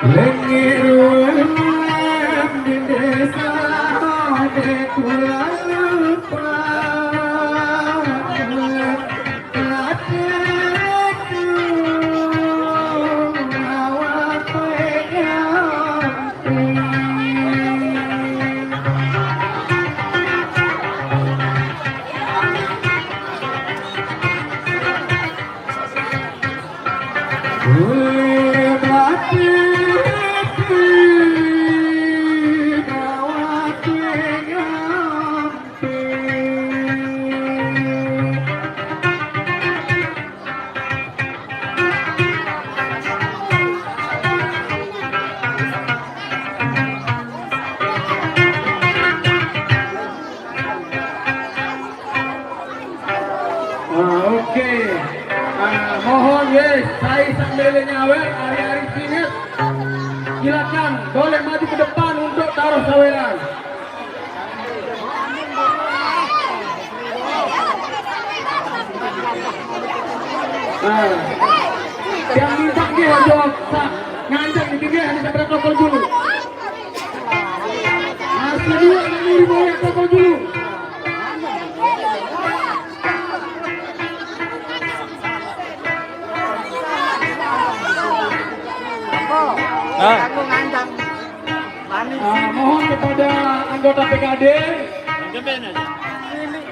Lengiruan di desa adeku lupa hatiku awak pegang. Oke, mohon guys, saya sambil nyawer hari-hari sini. Silakan boleh maju ke depan untuk taruh saweran. Yang minta dia jawab ngajak di pinggir hanya sampai tokol dulu. Masih dua ini banyak tokol dulu. Mohon kepada anggota PKD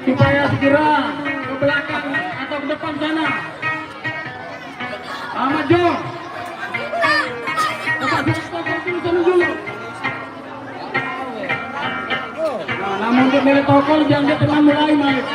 supaya segera ke belakang atau ke depan sana. Maju. Namun untuk milik tokol jangan teman mulai Mike.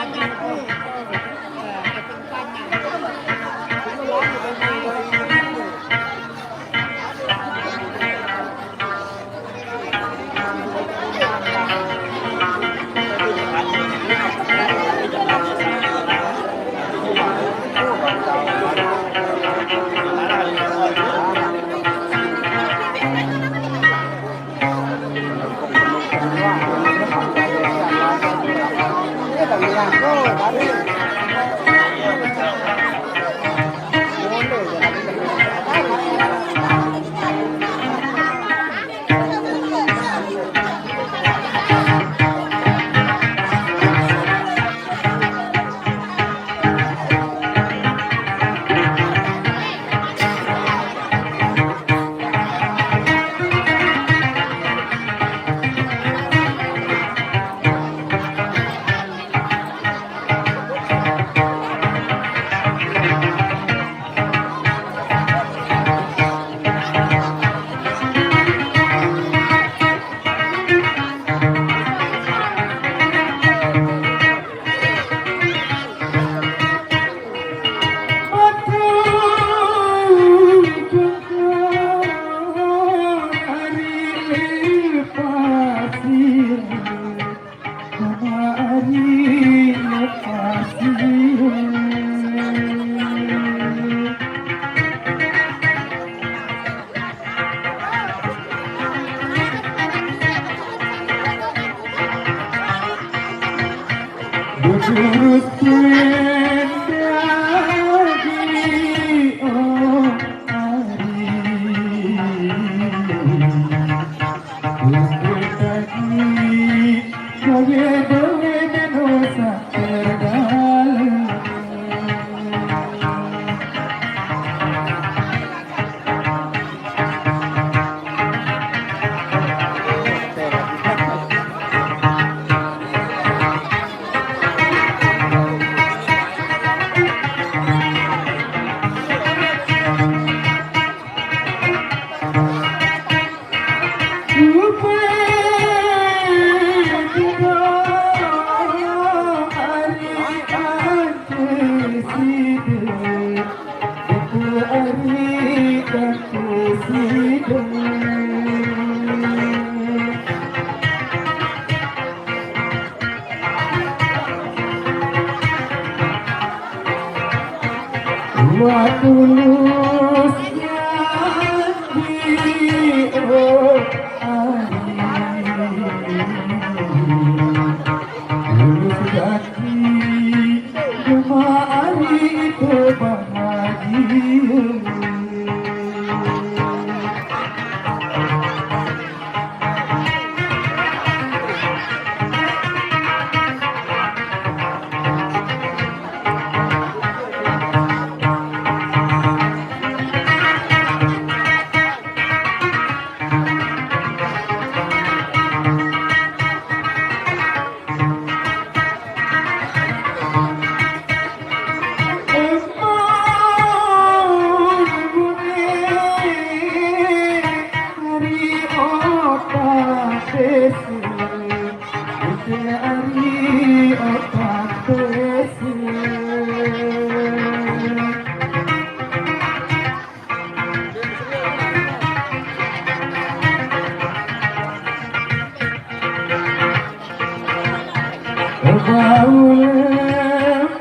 bau lembain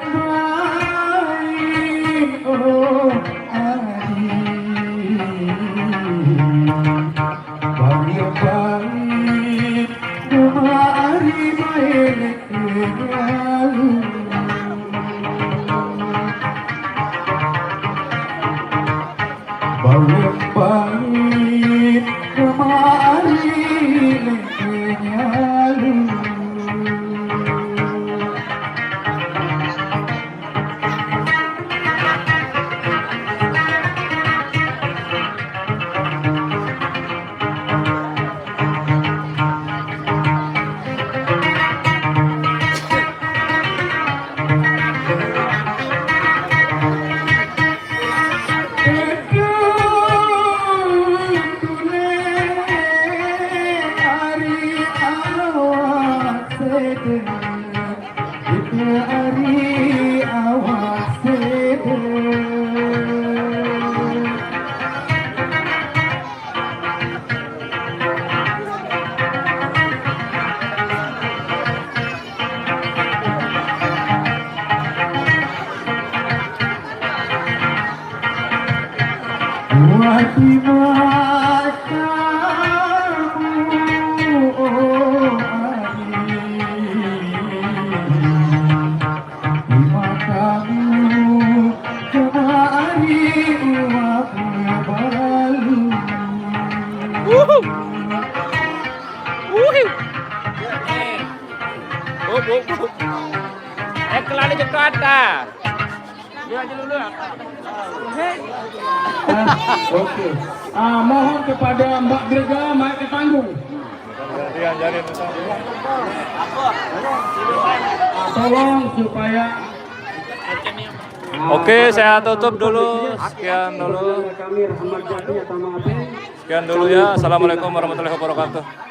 oh ari bau lembain kemari main lalu bau lembain kemari lalu. Di matamu, oh Ari, di matamu kemari uapnya balu. Kelali Jakarta. Dia aja dulu. Oke. Mohon kepada Mbak Grega naik ke panggung. Tolong supaya. Oke, saya tutup dulu. Sekian dulu. Kami Rahmat Jati atau Maaf. Sekian dulu ya. Assalamualaikum warahmatullahi wabarakatuh.